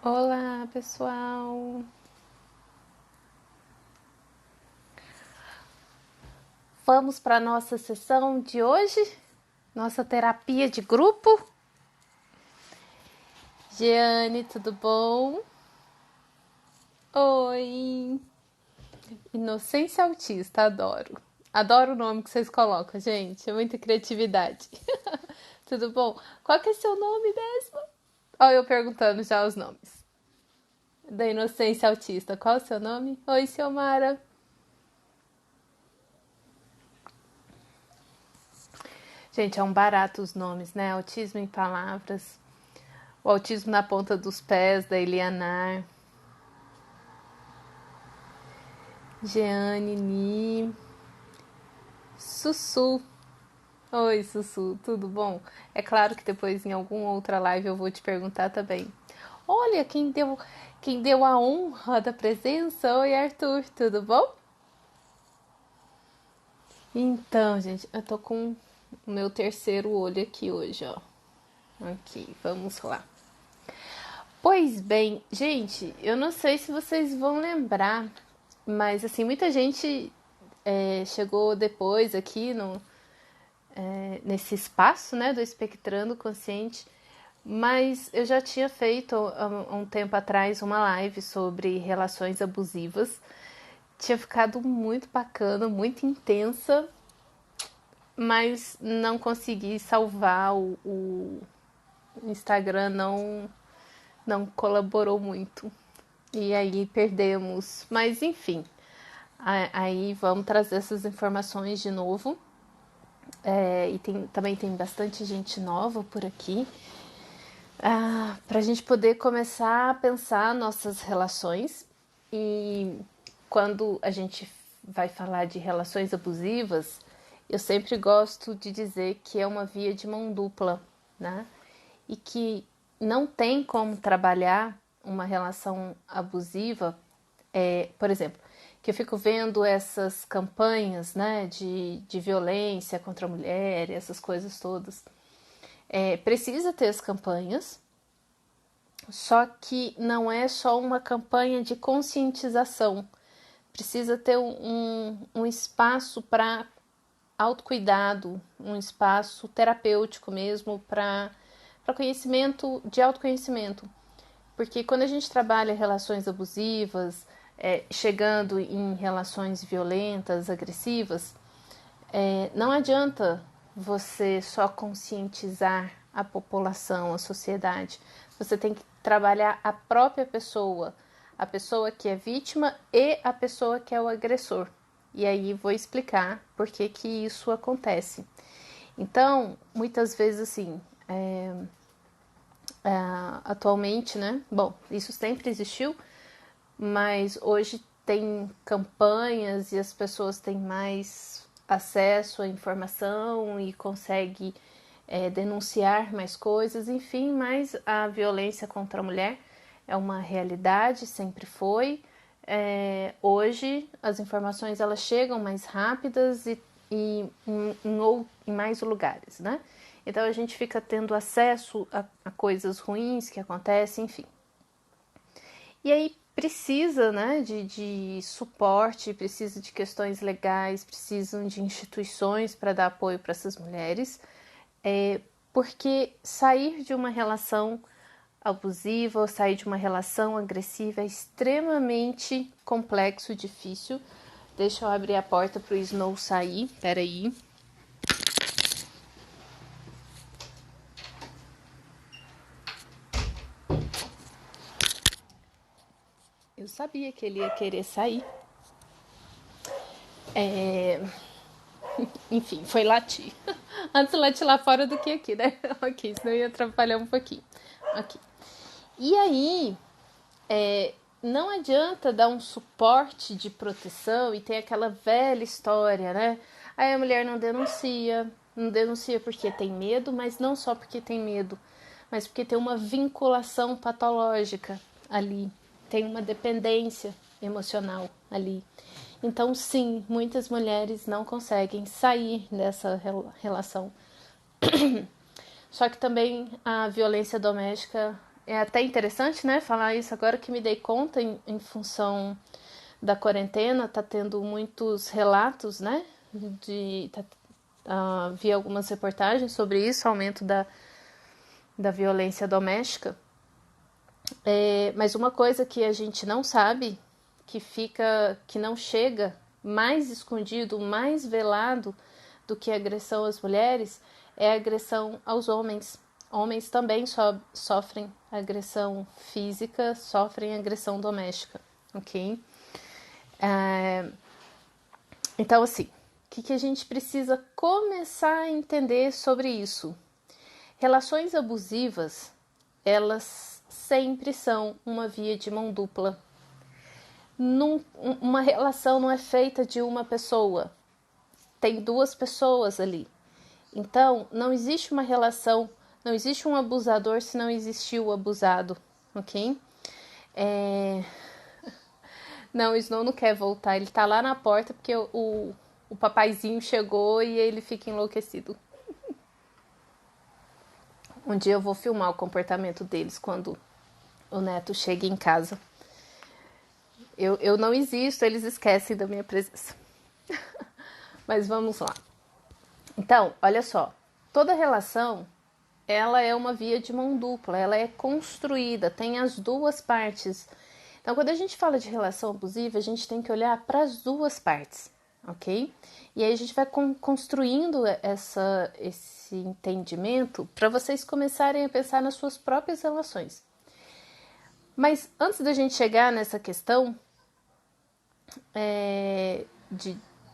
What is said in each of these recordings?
Olá, pessoal! Vamos para a nossa sessão de hoje? Nossa terapia de grupo? Jeane, tudo bom? Oi! Inocência Autista, adoro. Adoro o nome que vocês colocam, gente. É muita criatividade. Tudo bom? Qual que é seu nome mesmo? Olha eu perguntando já os nomes. Da Inocência Autista, qual é o seu nome? Oi, Silmara. Gente, é um barato os nomes, né? Autismo em palavras. O autismo na ponta dos pés, da Elianar. Jeane, Ni. Sussu. Oi, Sussu, tudo bom? É claro que depois em alguma outra live eu vou te perguntar também. Olha, quem deu a honra da presença. Oi, Arthur, tudo bom? Então, gente, eu tô com o meu terceiro olho aqui hoje, ó. Aqui, vamos lá. Pois bem, gente, eu não sei se vocês vão lembrar, mas assim, muita gente chegou depois aqui nesse espaço, né, do Espectrando Consciente, mas eu já tinha feito há um tempo atrás uma live sobre relações abusivas. Tinha ficado muito bacana, muito intensa, mas não consegui salvar, o Instagram não colaborou muito. E aí perdemos. Mas enfim, aí vamos trazer essas informações de novo. E também tem bastante gente nova por aqui. Para a gente poder começar a pensar nossas relações. E quando a gente vai falar de relações abusivas, eu sempre gosto de dizer que é uma via de mão dupla, né? E que não tem como trabalhar uma relação abusiva, por exemplo, que eu fico vendo essas campanhas, né, de violência contra a mulher, essas coisas todas. Precisa ter as campanhas, só que não é só uma campanha de conscientização. Precisa ter um espaço para autocuidado, um espaço terapêutico mesmo para conhecimento, de autoconhecimento. Porque quando a gente trabalha relações abusivas, chegando em relações violentas, agressivas, não adianta você só conscientizar a população, a sociedade. Você tem que trabalhar a própria pessoa, a pessoa que é vítima e a pessoa que é o agressor. E aí vou explicar por que que isso acontece. Então, muitas vezes assim, atualmente, né? Bom, isso sempre existiu, mas hoje tem campanhas e as pessoas têm mais acesso à informação e consegue denunciar mais coisas, enfim, mas a violência contra a mulher é uma realidade, sempre foi. Hoje as informações elas chegam mais rápidas e em mais lugares, né? Então a gente fica tendo acesso a coisas ruins que acontecem, enfim. E aí precisa, né, de suporte, precisa de questões legais, precisam de instituições para dar apoio para essas mulheres, porque sair de uma relação abusiva ou sair de uma relação agressiva é extremamente complexo e difícil. Deixa eu abrir a porta para o Snow sair, peraí. Eu sabia que ele ia querer sair. Enfim, foi latir. Antes latir lá fora do que aqui, né? Ok, senão ia atrapalhar um pouquinho. Ok. E aí, não adianta dar um suporte de proteção e tem aquela velha história, né? Aí a mulher não denuncia porque tem medo, mas não só porque tem medo, mas porque tem uma vinculação patológica ali, tem uma dependência emocional ali. Então, sim, muitas mulheres não conseguem sair dessa relação. Só que também a violência doméstica é até interessante, né, falar isso agora que me dei conta em função da quarentena, tá tendo muitos relatos, né, vi algumas reportagens sobre isso, aumento da violência doméstica. Mas uma coisa que a gente não sabe, que não chega, mais escondido, mais velado do que a agressão às mulheres, é a agressão aos homens. Homens também sofrem agressão física, sofrem agressão doméstica, ok? Então, assim, o que a gente precisa começar a entender sobre isso? Relações abusivas, elas sempre são uma via de mão dupla. Uma relação não é feita de uma pessoa, tem duas pessoas ali. Então, não existe uma relação, não existe um abusador se não existiu o abusado, ok? Não, o Snow não quer voltar, ele tá lá na porta porque o papaizinho chegou e ele fica enlouquecido. Um dia eu vou filmar o comportamento deles quando o neto chega em casa. Eu não existo, eles esquecem da minha presença. Mas vamos lá. Então, olha só, toda relação, ela é uma via de mão dupla, ela é construída, tem as duas partes. Então, quando a gente fala de relação abusiva, a gente tem que olhar para as duas partes, ok? E aí a gente vai construindo esse entendimento para vocês começarem a pensar nas suas próprias relações. Mas antes da gente chegar nessa questão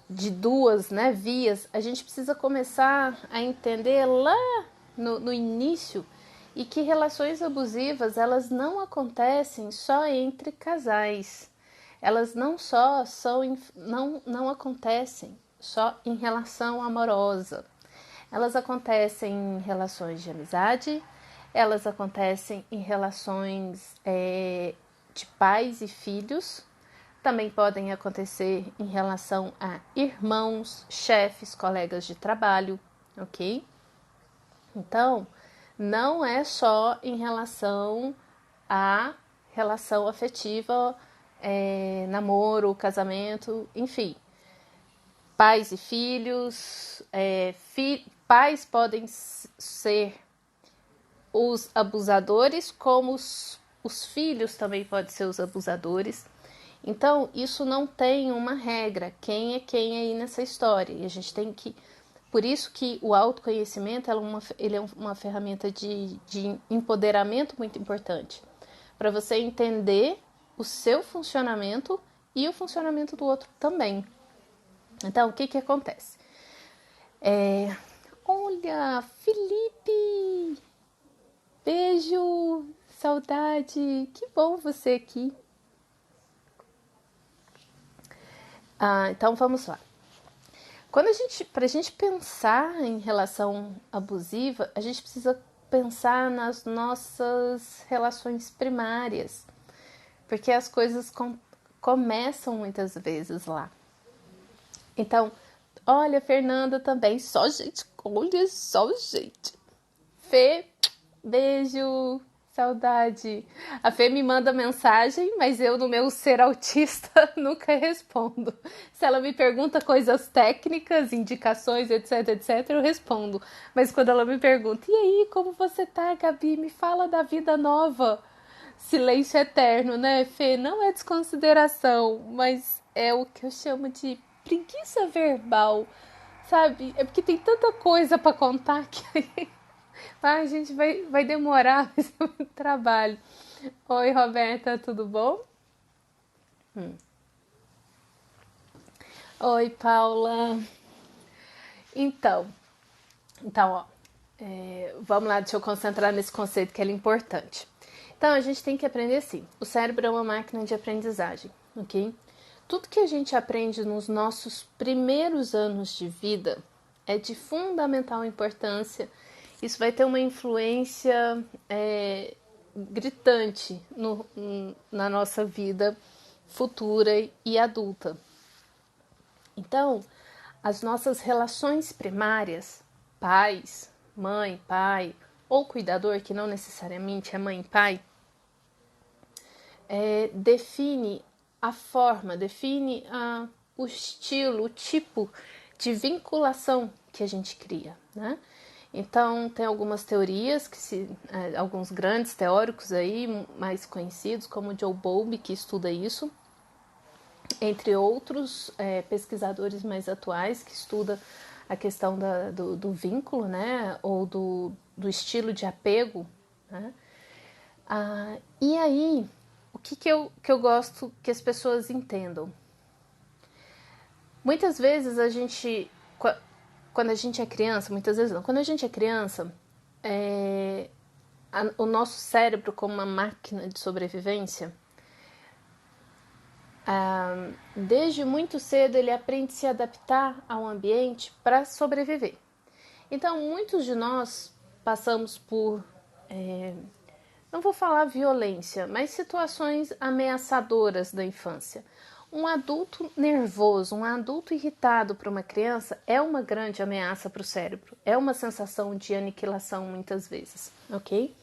de duas, né, vias, a gente precisa começar a entender lá no início e que relações abusivas, elas não acontecem só entre casais. Elas não acontecem só em relação amorosa. Elas acontecem em relações de amizade, elas acontecem em relações de pais e filhos, também podem acontecer em relação a irmãos, chefes, colegas de trabalho, ok? Então, não é só em relação à relação afetiva, namoro, casamento, enfim. Pais e filhos, pais podem ser os abusadores, como os filhos também podem ser os abusadores. Então, isso não tem uma regra, quem é quem aí nessa história. E a gente tem que... Por isso que o autoconhecimento ele é uma ferramenta de empoderamento muito importante. Para você entender o seu funcionamento e o funcionamento do outro também. Então, o que acontece? Olha, Felipe! Beijo! Saudade! Que bom você aqui! Então vamos lá. Para a gente pensar em relação abusiva, a gente precisa pensar nas nossas relações primárias, porque as coisas começam muitas vezes lá. Então, olha, Fernanda também, só gente, olha só gente. Fê, beijo! Saudade. A Fê me manda mensagem, mas eu, no meu ser autista, nunca respondo. Se ela me pergunta coisas técnicas, indicações, etc, eu respondo. Mas quando ela me pergunta, e aí, como você tá, Gabi? Me fala da vida nova. Silêncio eterno, né, Fê? Não é desconsideração, mas é o que eu chamo de preguiça verbal, sabe? É porque tem tanta coisa para contar que... A gente vai demorar, mas é muito trabalho. Oi, Roberta, tudo bom? Oi, Paula. Então, ó, vamos lá, deixa eu concentrar nesse conceito que é importante. Então, a gente tem que aprender assim. O cérebro é uma máquina de aprendizagem, ok? Tudo que a gente aprende nos nossos primeiros anos de vida é de fundamental importância. Isso vai ter uma influência gritante na nossa vida futura e adulta. Então, as nossas relações primárias, pais, mãe, pai, ou cuidador, que não necessariamente é mãe e pai, define a forma, define o estilo, o tipo de vinculação que a gente cria, né? Então, tem algumas teorias, alguns grandes teóricos aí, mais conhecidos, como Joe Bowlby, que estuda isso, entre outros pesquisadores mais atuais, que estuda a questão do vínculo, né? Ou do estilo de apego, né? E aí, o que eu gosto que as pessoas entendam? Muitas vezes quando a gente é criança, muitas vezes não, quando a gente é criança, o nosso cérebro, como uma máquina de sobrevivência, desde muito cedo ele aprende a se adaptar ao ambiente para sobreviver. Então, muitos de nós passamos por, não vou falar violência, mas situações ameaçadoras da infância. Um adulto nervoso, um adulto irritado para uma criança é uma grande ameaça para o cérebro. É uma sensação de aniquilação muitas vezes, ok?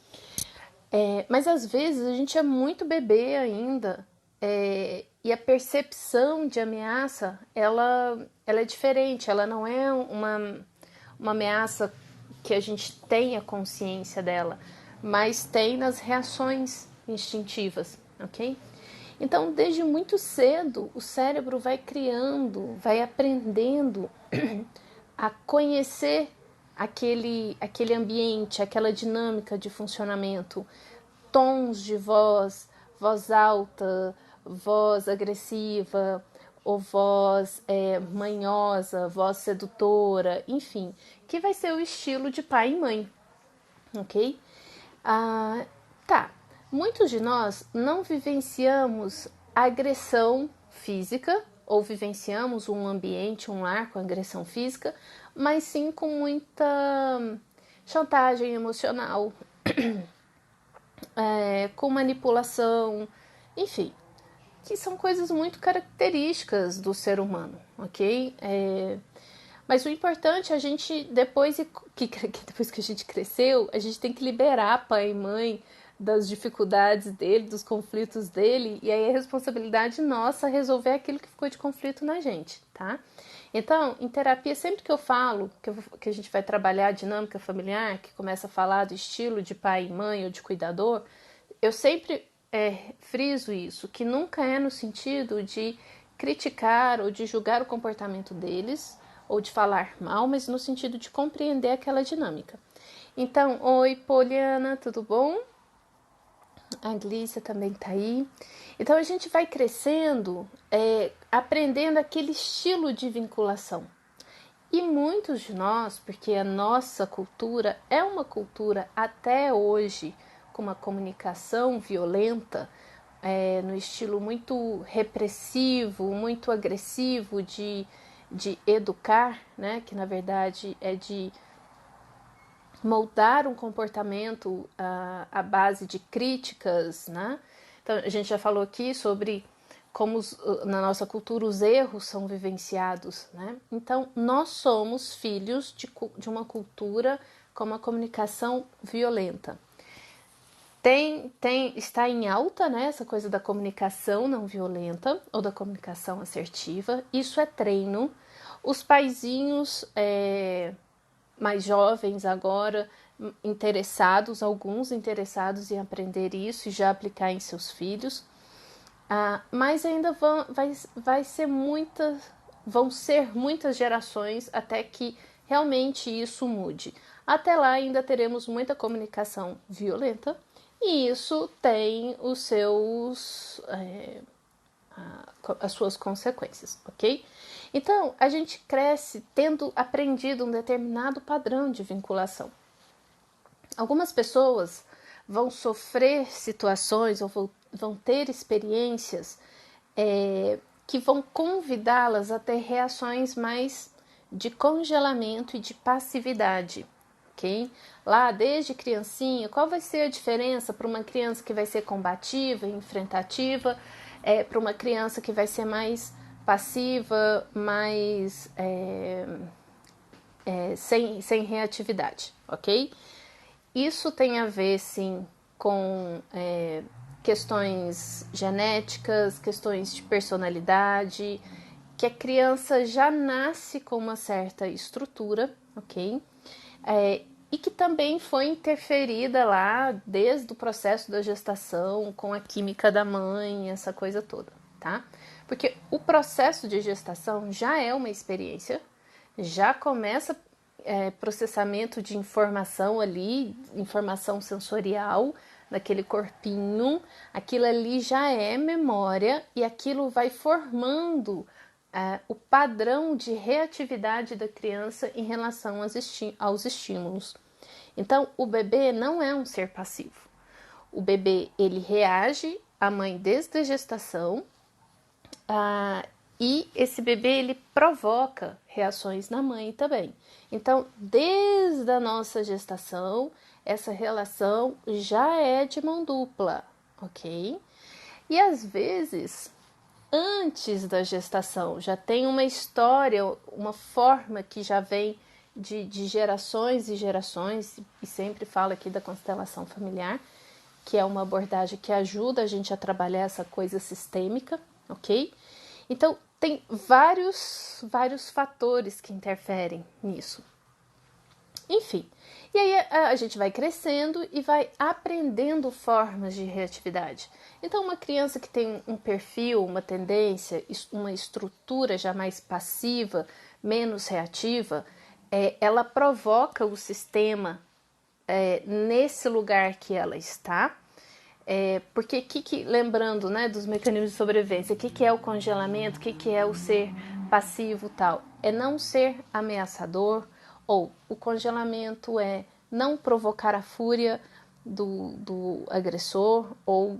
Mas às vezes a gente é muito bebê ainda e a percepção de ameaça ela é diferente, ela não é uma ameaça que a gente tenha consciência dela, mas tem nas reações instintivas, ok? Então, desde muito cedo, o cérebro vai criando, vai aprendendo a conhecer aquele ambiente, aquela dinâmica de funcionamento, tons de voz, voz alta, voz agressiva, ou voz manhosa, voz sedutora, enfim, que vai ser o estilo de pai e mãe, ok? Tá. Muitos de nós não vivenciamos agressão física ou vivenciamos um ambiente, um lar com agressão física, mas sim com muita chantagem emocional, com manipulação, enfim, que são coisas muito características do ser humano, ok? Mas o importante é a gente, depois que a gente cresceu, a gente tem que liberar pai e mãe das dificuldades dele, dos conflitos dele, e aí é responsabilidade nossa resolver aquilo que ficou de conflito na gente, tá? Então, em terapia, sempre que eu falo que a gente vai trabalhar a dinâmica familiar, que começa a falar do estilo de pai e mãe ou de cuidador, eu sempre friso isso, que nunca é no sentido de criticar ou de julgar o comportamento deles, ou de falar mal, mas no sentido de compreender aquela dinâmica. Então, oi, Poliana, tudo bom? A Glícia também tá aí. Então, a gente vai crescendo, aprendendo aquele estilo de vinculação. E muitos de nós, porque a nossa cultura é uma cultura até hoje com uma comunicação violenta, no estilo muito repressivo, muito agressivo de educar, né? Que na verdade é de moldar um comportamento à base de críticas, né? Então a gente já falou aqui sobre como na nossa cultura os erros são vivenciados, né? Então nós somos filhos de uma cultura com uma comunicação violenta. Está em alta, né, essa coisa da comunicação não violenta ou da comunicação assertiva. Isso é treino. Os paizinhos mais jovens agora, alguns interessados em aprender isso e já aplicar em seus filhos. Mas ainda vão ser muitas gerações até que realmente isso mude. Até lá ainda teremos muita comunicação violenta e isso tem as suas consequências, ok? Então, a gente cresce tendo aprendido um determinado padrão de vinculação. Algumas pessoas vão sofrer situações ou vão ter experiências que vão convidá-las a ter reações mais de congelamento e de passividade, ok? Lá, desde criancinha, qual vai ser a diferença para uma criança que vai ser combativa, enfrentativa, para uma criança que vai ser mais passiva, mais sem reatividade, ok? isso tem a ver, sim, com questões genéticas, questões de personalidade, que a criança já nasce com uma certa estrutura, ok? E que também foi interferida lá desde o processo da gestação, com a química da mãe, essa coisa toda, tá? Porque o processo de gestação já é uma experiência, já começa processamento de informação ali, informação sensorial naquele corpinho, aquilo ali já é memória e aquilo vai formando o padrão de reatividade da criança em relação aos estímulos. Então, o bebê não é um ser passivo. O bebê, ele reage à mãe desde a gestação, e esse bebê, ele provoca reações na mãe também. Então, desde a nossa gestação, essa relação já é de mão dupla, ok? E às vezes, antes da gestação, já tem uma história, uma forma que já vem de gerações e gerações, e sempre falo aqui da constelação familiar, que é uma abordagem que ajuda a gente a trabalhar essa coisa sistêmica, ok? Então, tem vários fatores que interferem nisso. Enfim, e aí a gente vai crescendo e vai aprendendo formas de reatividade. Então, uma criança que tem um perfil, uma tendência, uma estrutura já mais passiva, menos reativa, ela provoca o sistema nesse lugar que ela está. Porque, lembrando, né, dos mecanismos de sobrevivência, o que é o congelamento, o que é o ser passivo tal? É não ser ameaçador, ou o congelamento é não provocar a fúria do agressor ou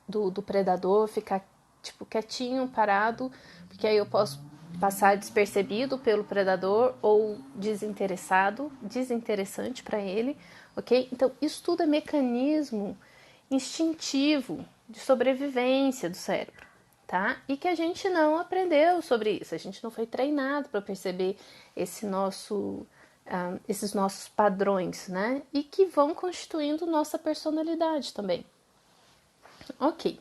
do predador, ficar tipo quietinho, parado, porque aí eu posso passar despercebido pelo predador ou desinteressante para ele, ok? Então, isso tudo é mecanismo instintivo de sobrevivência do cérebro, tá? E que a gente não aprendeu sobre isso, a gente não foi treinado para perceber esses nossos padrões, né? E que vão constituindo nossa personalidade também. Ok.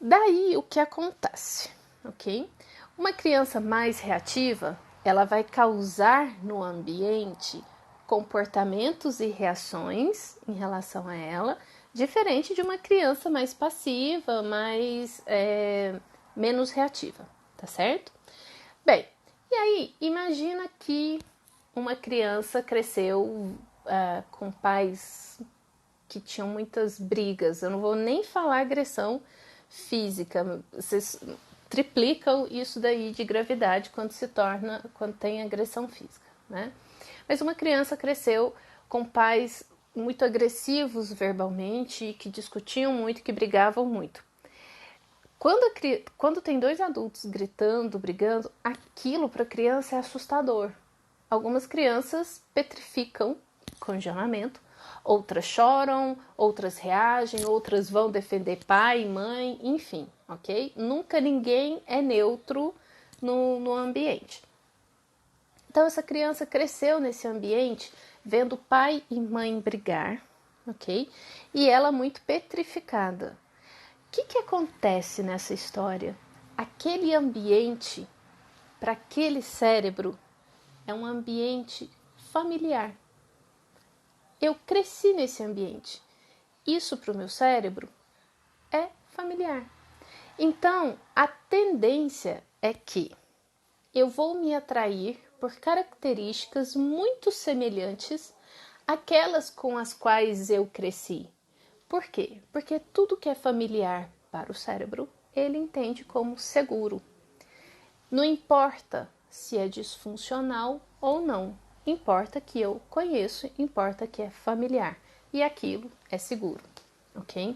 Daí o que acontece, ok? Uma criança mais reativa, ela vai causar no ambiente comportamentos e reações em relação a ela, diferente de uma criança mais passiva, menos reativa, tá certo? Bem, e aí imagina que uma criança cresceu com pais que tinham muitas brigas. Eu não vou nem falar agressão física. Vocês triplicam isso daí de gravidade quando tem agressão física, né? Mas uma criança cresceu com pais muito agressivos verbalmente, que discutiam muito, que brigavam muito. Quando tem dois adultos gritando, brigando, aquilo para a criança é assustador. Algumas crianças petrificam, congelamento, outras choram, outras reagem, outras vão defender pai e mãe, enfim, ok? Nunca ninguém é neutro no ambiente. Então, essa criança cresceu nesse ambiente, vendo pai e mãe brigar, ok? E ela muito petrificada. O que acontece nessa história? Aquele ambiente, para aquele cérebro, é um ambiente familiar. Eu cresci nesse ambiente. Isso para o meu cérebro é familiar. Então, a tendência é que eu vou me atrair por características muito semelhantes àquelas com as quais eu cresci. Por quê? Porque tudo que é familiar para o cérebro, ele entende como seguro. Não importa se é disfuncional ou não. Importa que eu conheço, importa que é familiar. E aquilo é seguro, ok?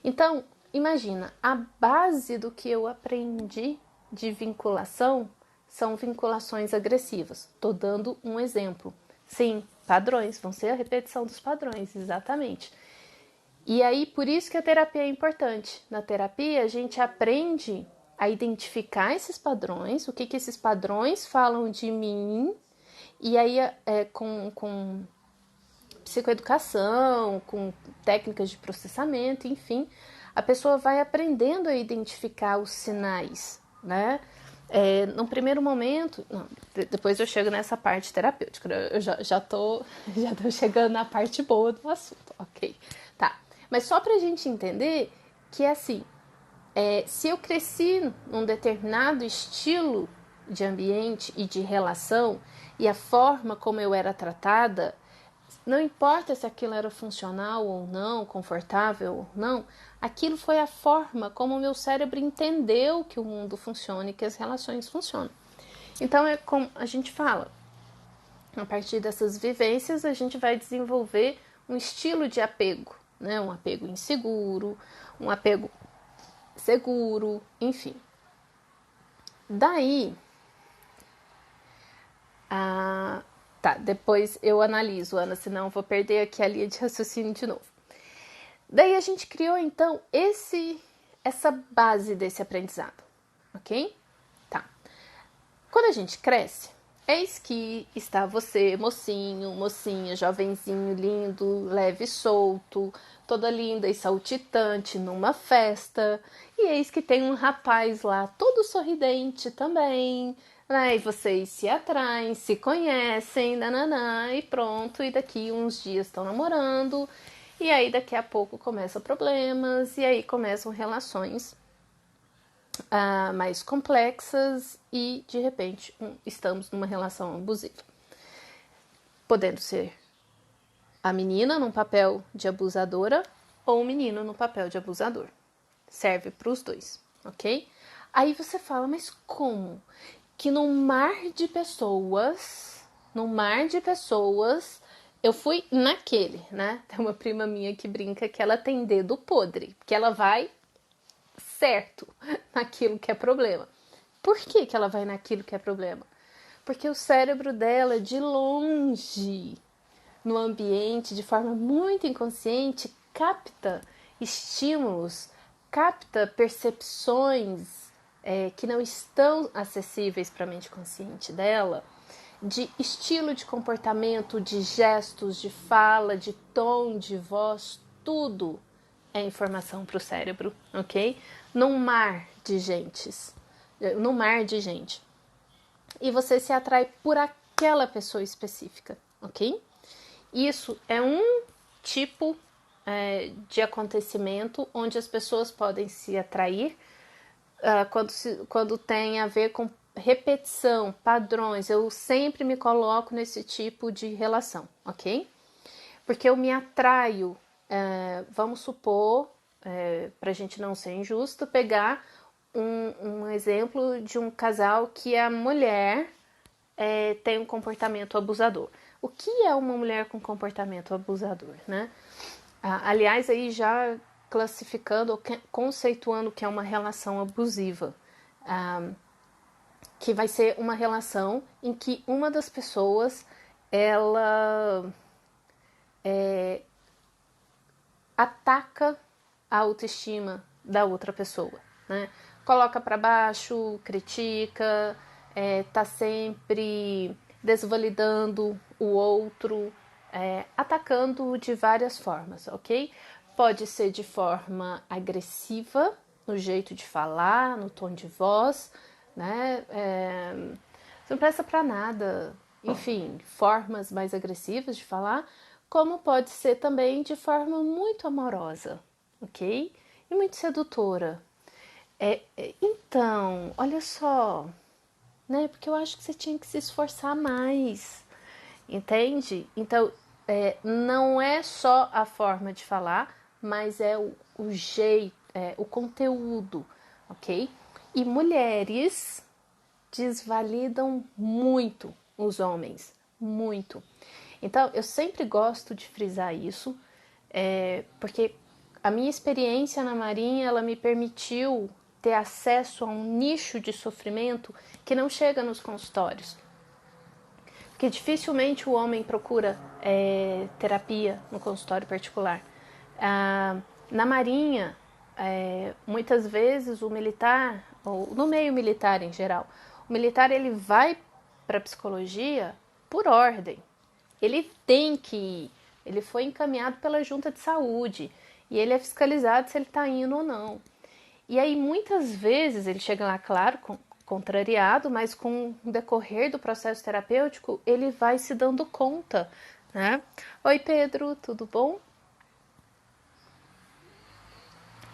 Então, imagina, a base do que eu aprendi de vinculação são vinculações agressivas. Estou dando um exemplo. Sim, padrões, vão ser a repetição dos padrões, exatamente. E aí, por isso que a terapia é importante. Na terapia, a gente aprende a identificar esses padrões, o que esses padrões falam de mim, e aí com psicoeducação, com técnicas de processamento, enfim, a pessoa vai aprendendo a identificar os sinais, né? No primeiro momento, não, depois eu chego nessa parte terapêutica, eu já tô chegando na parte boa do assunto, ok? Tá, mas só pra gente entender que assim, se eu cresci num determinado estilo de ambiente e de relação e a forma como eu era tratada, não importa se aquilo era funcional ou não, confortável ou não, aquilo foi a forma como o meu cérebro entendeu que o mundo funciona e que as relações funcionam. Então é como a gente fala, a partir dessas vivências a gente vai desenvolver um estilo de apego, né? Um apego inseguro, um apego seguro, enfim. Daí, tá, depois eu analiso, Ana, senão eu vou perder aqui a linha de raciocínio de novo. Daí a gente criou então essa base desse aprendizado, ok? Tá. Quando a gente cresce, eis que está você, mocinho, mocinha, jovenzinho, lindo, leve e solto, toda linda e saltitante numa festa, e eis que tem um rapaz lá, todo sorridente também, né? E vocês se atraem, se conhecem, nananã, e pronto, e daqui uns dias estão namorando, e aí daqui a pouco começam problemas, e aí começam relações mais complexas e de repente estamos numa relação abusiva. Podendo ser a menina num papel de abusadora ou o menino no papel de abusador. Serve para os dois, ok? Aí você fala, mas como? Que num mar de pessoas, eu fui naquele, né? Tem uma prima minha que brinca que ela tem dedo podre, que ela vai certo naquilo que é problema. Por que ela vai naquilo que é problema? Porque o cérebro dela, de longe, no ambiente, de forma muito inconsciente, capta estímulos, capta percepções que não estão acessíveis para a mente consciente dela, de estilo de comportamento, de gestos, de fala, de tom de voz, tudo é informação para o cérebro, ok? Num mar de gente. E você se atrai por aquela pessoa específica, ok? Isso é um tipo de acontecimento onde as pessoas podem se atrair quando tem a ver com repetição, padrões. Eu sempre me coloco nesse tipo de relação, ok? Porque eu me atraio, vamos supor, para a gente não ser injusto, pegar um exemplo de um casal que a mulher tem um comportamento abusador. O que é uma mulher com comportamento abusador, né? Aliás, aí já classificando, conceituando o que é uma relação abusiva, que vai ser uma relação em que uma das pessoas ela ataca a autoestima da outra pessoa, né? Coloca para baixo, critica, tá sempre desvalidando o outro, atacando de várias formas, ok? Pode ser de forma agressiva, no jeito de falar, no tom de voz, né? Você não presta para nada, enfim, formas mais agressivas de falar, como pode ser também de forma muito amorosa, ok? E muito sedutora. Então, olha só, né? Porque eu acho que você tinha que se esforçar mais, entende? Então, não é só a forma de falar, mas é o jeito, o conteúdo, ok? E mulheres desvalidam muito os homens, muito. Então, eu sempre gosto de frisar isso, porque a minha experiência na Marinha, ela me permitiu ter acesso a um nicho de sofrimento que não chega nos consultórios. Porque dificilmente o homem procura terapia no consultório particular. Na Marinha, muitas vezes o militar, ou no meio militar em geral, o militar ele vai para a psicologia por ordem. Ele tem que ir, Ele foi encaminhado pela junta de saúde e ele é fiscalizado se ele está indo ou não. E aí muitas vezes ele chega lá, claro, contrariado, mas com o decorrer do processo terapêutico ele vai se dando conta, né? Oi, Pedro, tudo bom?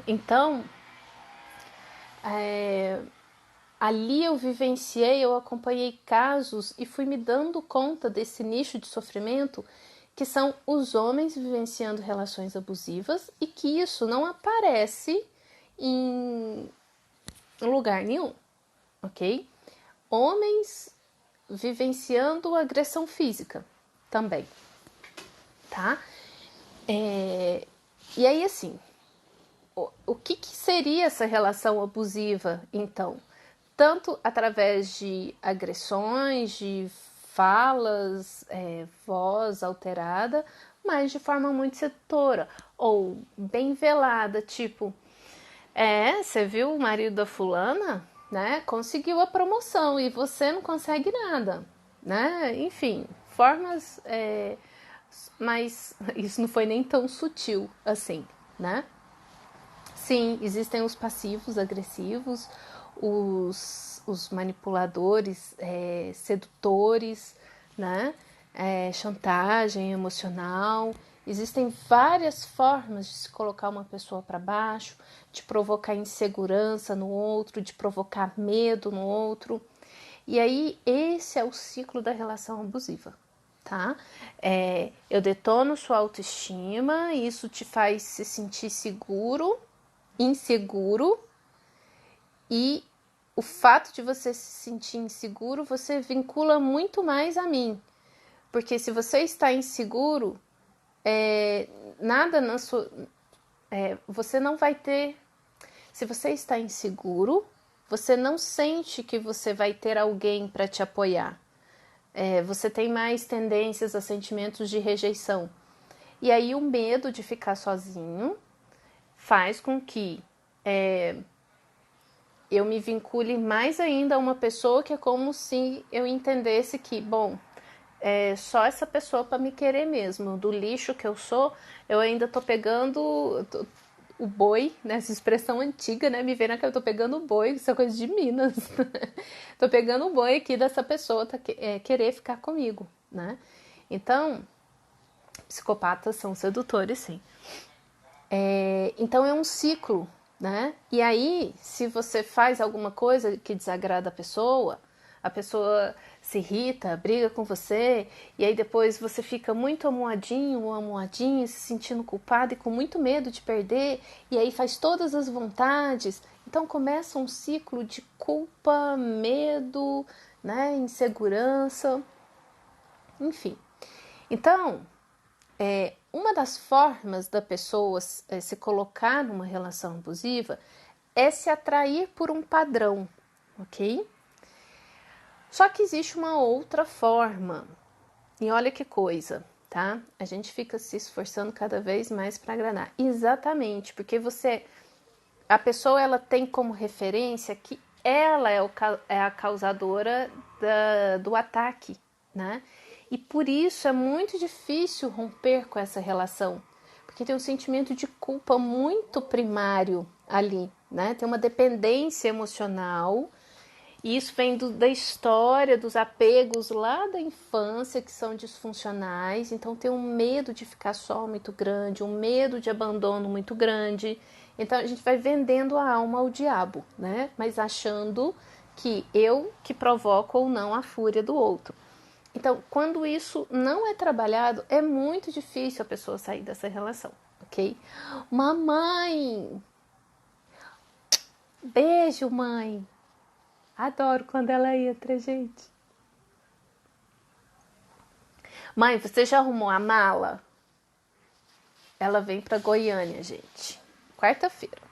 Então, ali eu vivenciei, eu acompanhei casos e fui me dando conta desse nicho de sofrimento que são os homens vivenciando relações abusivas e que isso não aparece em lugar nenhum, ok? Homens vivenciando agressão física também, tá? E aí, assim, o que seria essa relação abusiva, então? Tanto através de agressões, de falas, voz alterada, mas de forma muito sedutora ou bem velada, tipo, você viu o marido da fulana, né? Conseguiu a promoção e você não consegue nada, né? Enfim, formas, mas isso não foi nem tão sutil assim, né? Sim, existem os passivos agressivos, os manipuladores, sedutores, né? Chantagem emocional. Existem várias formas de se colocar uma pessoa para baixo, de provocar insegurança no outro, de provocar medo no outro. E aí, esse é o ciclo da relação abusiva, tá? Eu detono sua autoestima, isso te faz se sentir seguro, inseguro, e o fato de você se sentir inseguro, você vincula muito mais a mim. Porque se você está inseguro, nada na sua. Você não vai ter. Se você está inseguro, você não sente que você vai ter alguém para te apoiar. Você tem mais tendências a sentimentos de rejeição. E aí o medo de ficar sozinho faz com que eu me vincule mais ainda a uma pessoa que é como se eu entendesse que, bom, é só essa pessoa para me querer mesmo. Do lixo que eu sou, eu ainda tô pegando o boi, né? Essa expressão antiga, né? Me vendo que eu tô pegando o boi, isso é coisa de Minas. Tô pegando o boi aqui dessa pessoa querer ficar comigo, né? Então, psicopatas são sedutores, sim. Então é um ciclo, né? E aí, se você faz alguma coisa que desagrada a pessoa se irrita, briga com você, e aí depois você fica muito amuadinho ou amuadinho, se sentindo culpado e com muito medo de perder, e aí faz todas as vontades. Então começa um ciclo de culpa, medo, né? Insegurança, enfim. Então, uma das formas da pessoa se colocar numa relação abusiva é se atrair por um padrão, ok? Só que existe uma outra forma, e olha que coisa, tá? A gente fica se esforçando cada vez mais para agradar. Exatamente, porque a pessoa ela tem como referência que ela é a causadora do ataque, né? E por isso é muito difícil romper com essa relação, porque tem um sentimento de culpa muito primário ali, né? Tem uma dependência emocional, e isso vem da história, dos apegos lá da infância que são disfuncionais, então tem um medo de ficar só muito grande, um medo de abandono muito grande. Então a gente vai vendendo a alma ao diabo, né? Mas achando que eu que provoco ou não a fúria do outro. Então, quando isso não é trabalhado, é muito difícil a pessoa sair dessa relação, ok? Mamãe! Beijo, mãe! Adoro quando ela entra, gente. Mãe, você já arrumou a mala? Ela vem pra Goiânia, gente. Quarta-feira.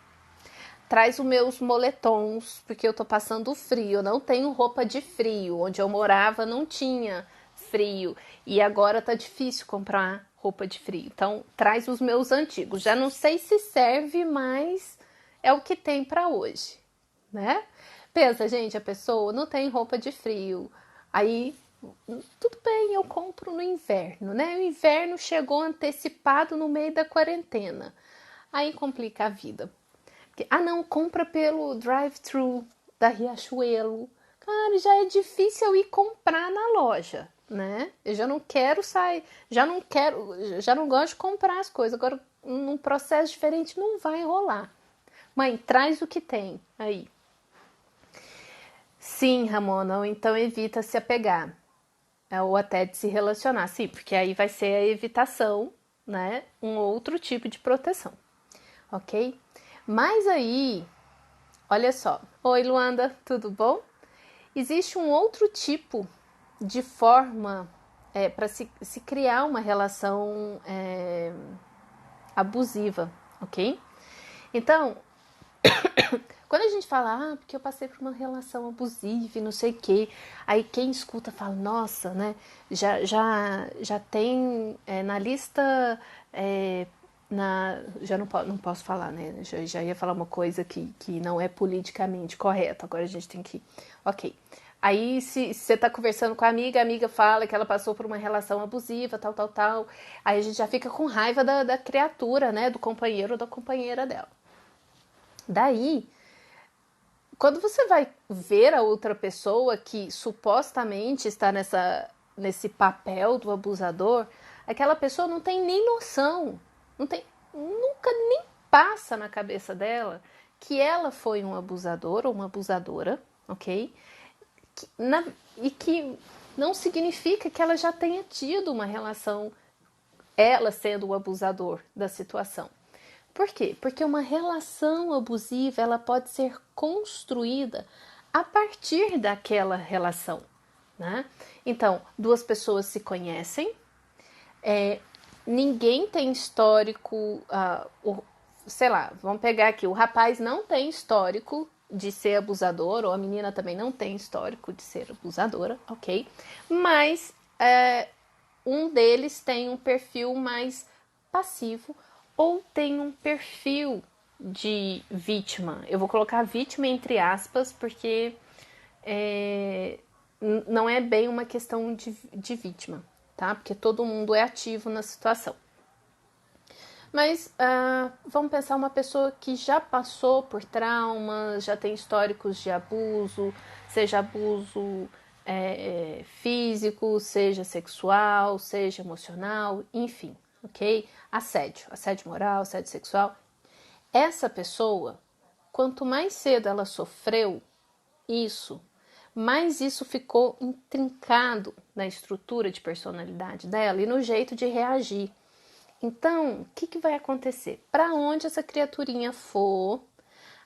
Traz os meus moletons, porque eu tô passando frio. Eu não tenho roupa de frio. Onde eu morava não tinha frio. E agora tá difícil comprar roupa de frio. Então, traz os meus antigos. Já não sei se serve, mas é o que tem para hoje, né? Pensa, gente, a pessoa não tem roupa de frio. Aí tudo bem, eu compro no inverno, né? O inverno chegou antecipado no meio da quarentena. Aí complica a vida. Não, compra pelo drive-thru da Riachuelo. Cara, já é difícil eu ir comprar na loja, né? Eu já não quero sair, já não gosto de comprar as coisas. Agora, num processo diferente, não vai rolar. Mãe, traz o que tem aí. Sim, Ramona, ou então evita se apegar, ou até de se relacionar. Sim, porque aí vai ser a evitação, né? Um outro tipo de proteção, ok? Mas aí, olha só. Oi, Luanda, tudo bom? Existe um outro tipo de forma para se criar uma relação abusiva, ok? Então, quando a gente fala, porque eu passei por uma relação abusiva e não sei o quê, aí quem escuta fala, nossa, né? Já tem na lista. Já não posso falar, né? Já ia falar uma coisa que não é politicamente correta, agora a gente tem que. Ok. Aí, se você tá conversando com a amiga fala que ela passou por uma relação abusiva, tal, tal, tal. Aí a gente já fica com raiva da criatura, né? Do companheiro ou da companheira dela. Daí, quando você vai ver a outra pessoa que supostamente está nesse papel do abusador, aquela pessoa não tem nem noção, nunca nem passa na cabeça dela que ela foi um abusador ou uma abusadora, ok? E que não significa que ela já tenha tido uma relação, ela sendo o abusador da situação. Por quê? Porque uma relação abusiva ela pode ser construída a partir daquela relação, né? Então, duas pessoas se conhecem, ninguém tem histórico, sei lá, vamos pegar aqui, o rapaz não tem histórico de ser abusador, ou a menina também não tem histórico de ser abusadora, ok? Mas um deles tem um perfil mais passivo ou tem um perfil de vítima. Eu vou colocar vítima entre aspas, porque não é bem uma questão de vítima, tá? Porque todo mundo é ativo na situação. Mas vamos pensar uma pessoa que já passou por traumas, já tem históricos de abuso, seja abuso físico, seja sexual, seja emocional, enfim, ok? Assédio moral, assédio sexual. Essa pessoa, quanto mais cedo ela sofreu isso, mais isso ficou intrincado na estrutura de personalidade dela e no jeito de reagir. Então, o que vai acontecer? Para onde essa criaturinha for,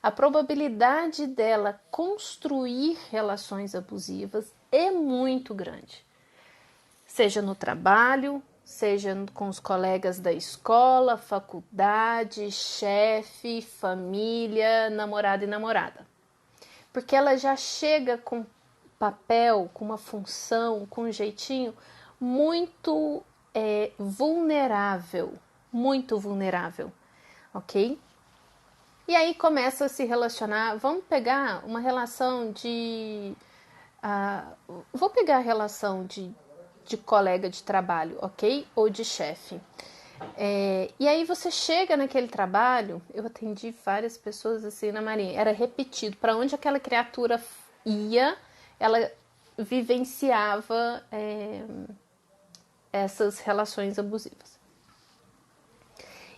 a probabilidade dela construir relações abusivas é muito grande. Seja no trabalho, seja com os colegas da escola, faculdade, chefe, família, namorado e namorada. Porque ela já chega com papel, com uma função, com um jeitinho muito vulnerável, muito vulnerável, ok? E aí começa a se relacionar. Vamos pegar uma relação de. Vou pegar a relação de colega de trabalho, ok? Ou de chefe. E aí você chega naquele trabalho, eu atendi várias pessoas assim na Marinha, era repetido, para onde aquela criatura ia, ela vivenciava essas relações abusivas.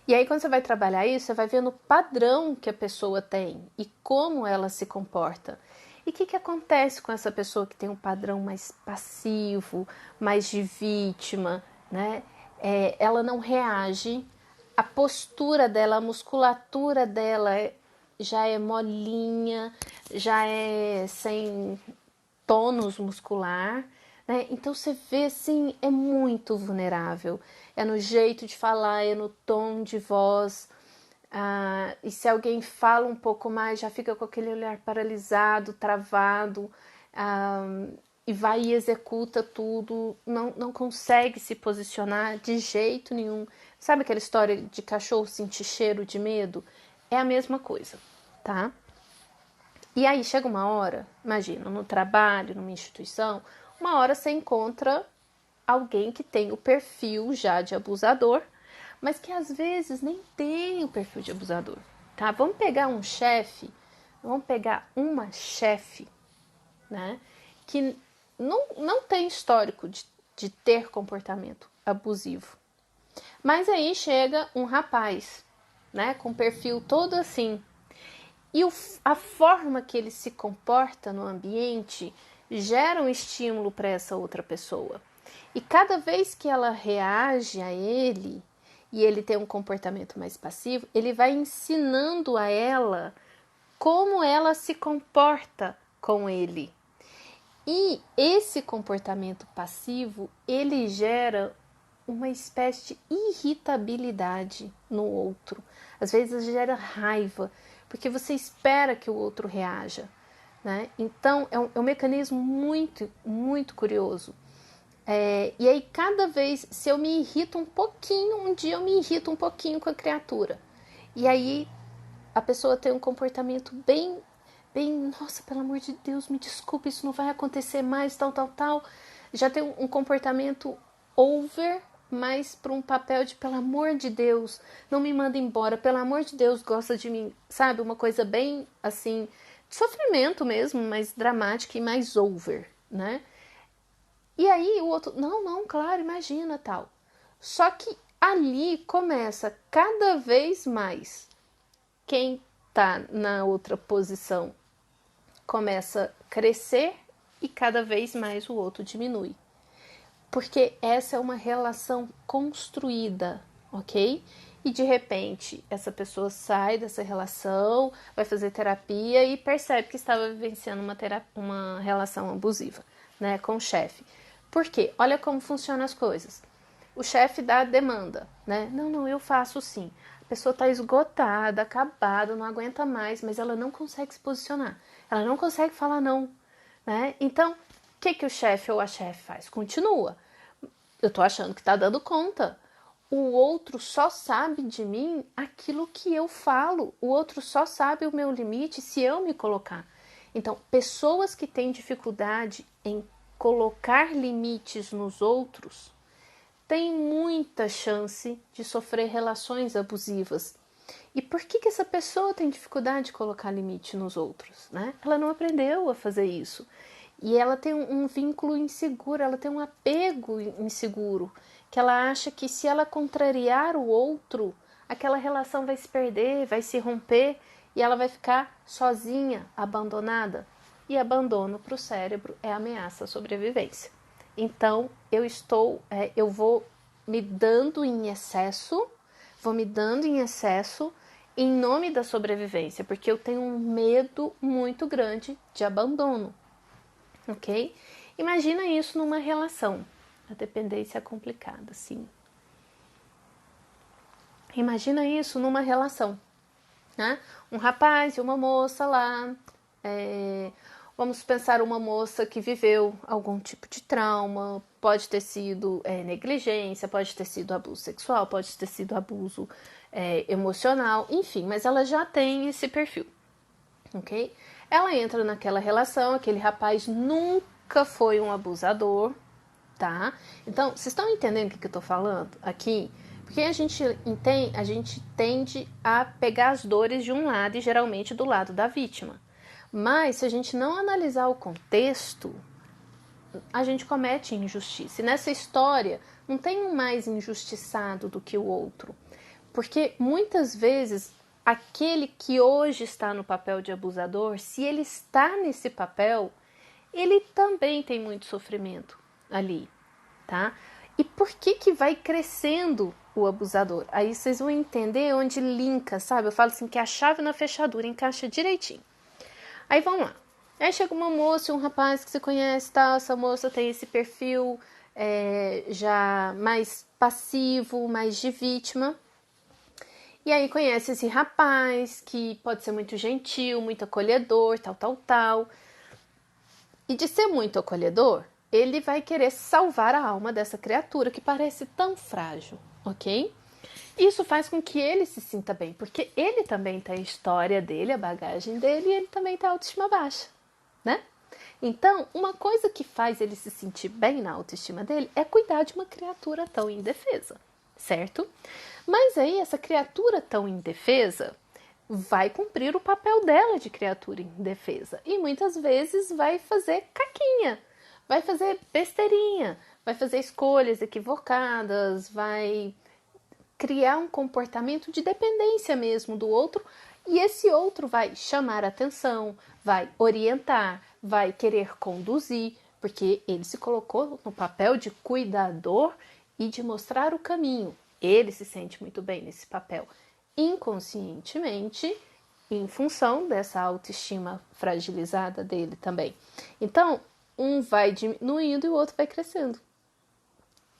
E aí quando você vai trabalhar isso, você vai vendo o padrão que a pessoa tem e como ela se comporta. E o que acontece com essa pessoa que tem um padrão mais passivo, mais de vítima, né? Ela não reage, a postura dela, a musculatura dela já é molinha, já é sem tônus muscular, né? Então você vê assim, é muito vulnerável. É no jeito de falar, é no tom de voz. E se alguém fala um pouco mais, já fica com aquele olhar paralisado, travado, e vai e executa tudo, não consegue se posicionar de jeito nenhum. Sabe aquela história de cachorro sentir cheiro de medo? É a mesma coisa, tá? E aí chega uma hora, imagina, no trabalho, numa instituição, uma hora você encontra alguém que tem o perfil já de abusador, mas que às vezes nem tem o perfil de abusador, tá? Vamos pegar um chefe, vamos pegar uma chefe, né? Que não tem histórico de ter comportamento abusivo. Mas aí chega um rapaz, né? Com perfil todo assim. E a forma que ele se comporta no ambiente gera um estímulo para essa outra pessoa. E cada vez que ela reage a ele, e ele tem um comportamento mais passivo, ele vai ensinando a ela como ela se comporta com ele. E esse comportamento passivo, ele gera uma espécie de irritabilidade no outro. Às vezes gera raiva, porque você espera que o outro reaja, né? Então, é um mecanismo muito, muito curioso. E aí, cada vez, se eu me irrito um pouquinho, um dia eu me irrito um pouquinho com a criatura. E aí, a pessoa tem um comportamento bem, nossa, pelo amor de Deus, me desculpe, isso não vai acontecer mais, tal. Já tem um comportamento over, mas para um papel de, pelo amor de Deus, não me manda embora, pelo amor de Deus, gosta de mim, sabe? Uma coisa bem, assim, de sofrimento mesmo, mais dramática e mais over, né? E aí o outro, não, claro, imagina, tal. Só que ali começa cada vez mais quem tá na outra posição começa a crescer e cada vez mais o outro diminui. Porque essa é uma relação construída, ok? E de repente essa pessoa sai dessa relação, vai fazer terapia e percebe que estava vivenciando uma relação abusiva, né, com o chefe. Por quê? Olha como funcionam as coisas. O chefe dá a demanda, né? Não, eu faço sim. A pessoa está esgotada, acabada, não aguenta mais, mas ela não consegue se posicionar. Ela não consegue falar não, né? Então, o que o chefe ou a chefe faz? Continua. Eu tô achando que tá dando conta. O outro só sabe de mim aquilo que eu falo. O outro só sabe o meu limite se eu me colocar. Então, pessoas que têm dificuldade em colocar limites nos outros têm muita chance de sofrer relações abusivas. E por que essa pessoa tem dificuldade de colocar limite nos outros, né? Ela não aprendeu a fazer isso. E ela tem um vínculo inseguro, ela tem um apego inseguro, que ela acha que se ela contrariar o outro, aquela relação vai se perder, vai se romper e ela vai ficar sozinha, abandonada. E abandono para o cérebro é ameaça à sobrevivência. Então, eu vou me dando em excesso, em nome da sobrevivência, porque eu tenho um medo muito grande de abandono, ok? Imagina isso numa relação. A dependência é complicada, sim. Imagina isso numa relação, né? Um rapaz e uma moça lá, vamos pensar uma moça que viveu algum tipo de trauma, pode ter sido negligência, pode ter sido abuso sexual, pode ter sido abuso emocional, enfim, mas ela já tem esse perfil, ok? Ela entra naquela relação, aquele rapaz nunca foi um abusador, tá? Então, vocês estão entendendo o que eu tô falando aqui? Porque a gente tende a pegar as dores de um lado e geralmente do lado da vítima. Mas se a gente não analisar o contexto, a gente comete injustiça. E nessa história não tem um mais injustiçado do que o outro. Porque muitas vezes aquele que hoje está no papel de abusador, se ele está nesse papel, ele também tem muito sofrimento ali, tá? E por que vai crescendo o abusador? Aí vocês vão entender onde linka, sabe? Eu falo assim que a chave na fechadura encaixa direitinho. Aí vamos lá. Aí chega uma moça e um rapaz que se conhece, tal. Essa moça tem esse perfil já mais passivo, mais de vítima. E aí conhece esse rapaz que pode ser muito gentil, muito acolhedor, tal. E de ser muito acolhedor, ele vai querer salvar a alma dessa criatura que parece tão frágil, ok? Isso faz com que ele se sinta bem, porque ele também tem a história dele, a bagagem dele, e ele também tem a autoestima baixa, né? Então, uma coisa que faz ele se sentir bem na autoestima dele é cuidar de uma criatura tão indefesa, certo? Mas aí, essa criatura tão indefesa vai cumprir o papel dela de criatura indefesa e muitas vezes vai fazer caquinha, vai fazer besteirinha, vai fazer escolhas equivocadas, vai criar um comportamento de dependência mesmo do outro, e esse outro vai chamar atenção, vai orientar, vai querer conduzir, porque ele se colocou no papel de cuidador e de mostrar o caminho. Ele se sente muito bem nesse papel, inconscientemente, em função dessa autoestima fragilizada dele também. Então, um vai diminuindo e o outro vai crescendo.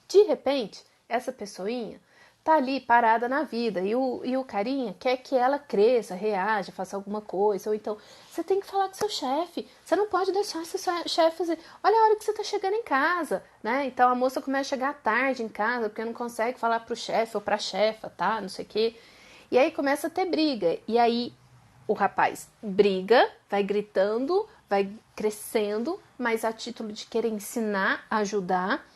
De repente, essa pessoinha tá ali parada na vida e o carinha quer que ela cresça, reaja, faça alguma coisa. Ou então, você tem que falar com seu chefe, você não pode deixar seu chefe fazer. Olha a hora que você tá chegando em casa, né? Então a moça começa a chegar tarde em casa porque não consegue falar pro chefe ou pra chefa, tá? Não sei o quê. E aí começa a ter briga. E aí o rapaz briga, vai gritando, vai crescendo, mas a título de querer ensinar, ajudar.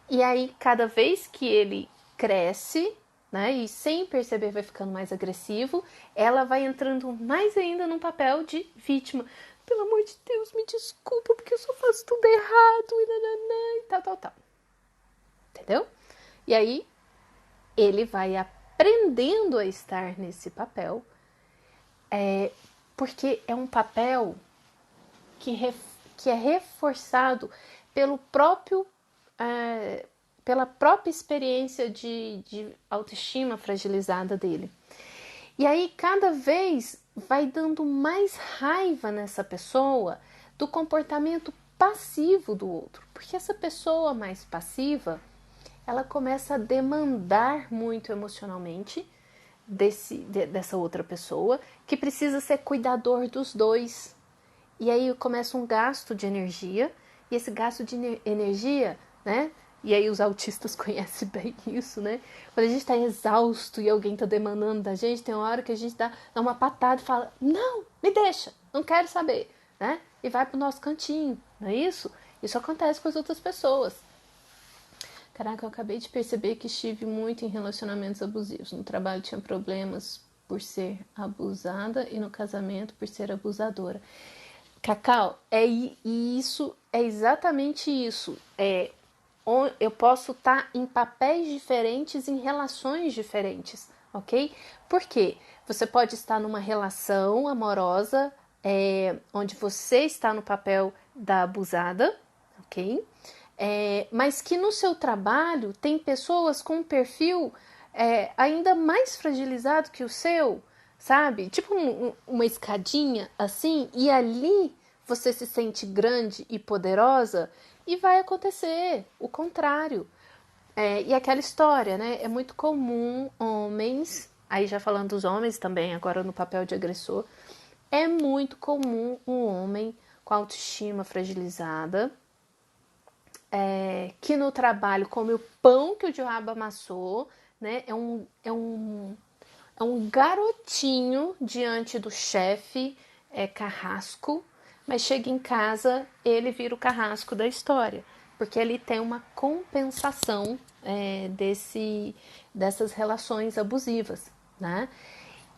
E aí, cada vez que ele cresce, né, e sem perceber vai ficando mais agressivo, ela vai entrando mais ainda num papel de vítima. Pelo amor de Deus, me desculpa, porque eu só faço tudo errado, e nananã, e tal. Entendeu? E aí, ele vai aprendendo a estar nesse papel, porque é um papel que é reforçado pelo próprio pela própria experiência de autoestima fragilizada dele. E aí cada vez vai dando mais raiva nessa pessoa do comportamento passivo do outro, porque essa pessoa mais passiva, ela começa a demandar muito emocionalmente dessa outra pessoa, que precisa ser cuidador dos dois. E aí começa um gasto de energia, e esse gasto de energia, né? E aí os autistas conhecem bem isso, né? Quando a gente tá exausto e alguém tá demandando da gente, tem uma hora que a gente dá uma patada e fala, não, me deixa, não quero saber, né? E vai pro nosso cantinho, não é isso? Isso acontece com as outras pessoas. Caraca, eu acabei de perceber que estive muito em relacionamentos abusivos. No trabalho tinha problemas por ser abusada e no casamento por ser abusadora. Cacau, isso, é exatamente isso. Eu posso estar em papéis diferentes, em relações diferentes, ok? Por quê? Você pode estar numa relação amorosa, onde você está no papel da abusada, ok? Mas que no seu trabalho tem pessoas com um perfil ainda mais fragilizado que o seu, sabe? Tipo uma escadinha assim, e ali você se sente grande e poderosa e vai acontecer o contrário. E aquela história, né? É muito comum homens, aí já falando dos homens também, agora no papel de agressor, é muito comum um homem com autoestima fragilizada, que no trabalho come o pão que o diabo amassou, né? É um garotinho diante do chefe, carrasco, mas chega em casa, ele vira o carrasco da história, porque ele tem uma compensação dessas relações abusivas, né?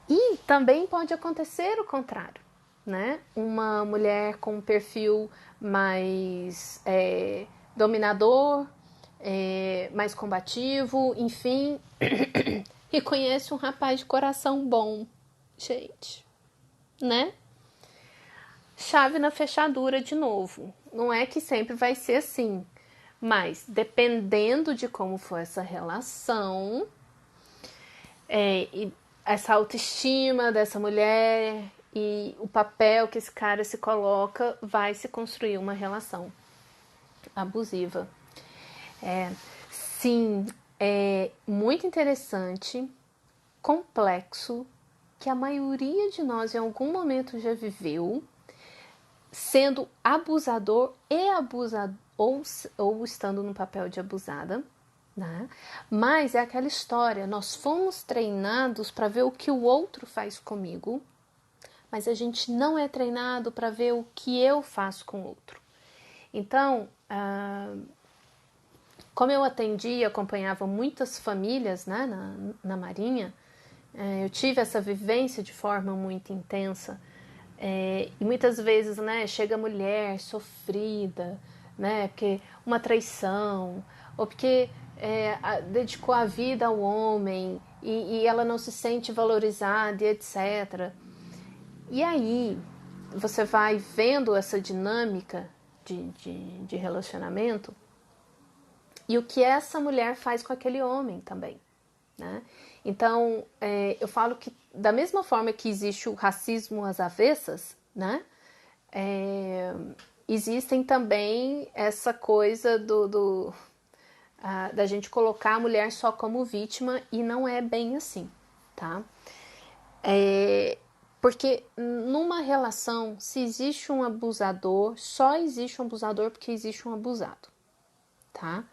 E também pode acontecer o contrário, né? Uma mulher com um perfil mais dominador, mais combativo, enfim, e conhece um rapaz de coração bom, gente, né? Chave na fechadura de novo. Não é que sempre vai ser assim, mas dependendo de como for essa relação, e essa autoestima dessa mulher e o papel que esse cara se coloca, vai se construir uma relação abusiva. Sim, é muito interessante, complexo, que a maioria de nós em algum momento já viveu, sendo abusador e abusador, ou estando no papel de abusada, né? Mas é aquela história, nós fomos treinados para ver o que o outro faz comigo, mas a gente não é treinado para ver o que eu faço com o outro. Então, como eu atendia e acompanhava muitas famílias, né, na Marinha, eu tive essa vivência de forma muito intensa. E muitas vezes, né, chega a mulher sofrida, né, porque uma traição, ou porque dedicou a vida ao homem e ela não se sente valorizada, e etc. E aí você vai vendo essa dinâmica de relacionamento e o que essa mulher faz com aquele homem também, né? Então, eu falo que da mesma forma que existe o racismo às avessas, né? Existem também essa coisa da gente colocar a mulher só como vítima e não é bem assim, tá? Porque numa relação, se existe um abusador, só existe um abusador porque existe um abusado, tá?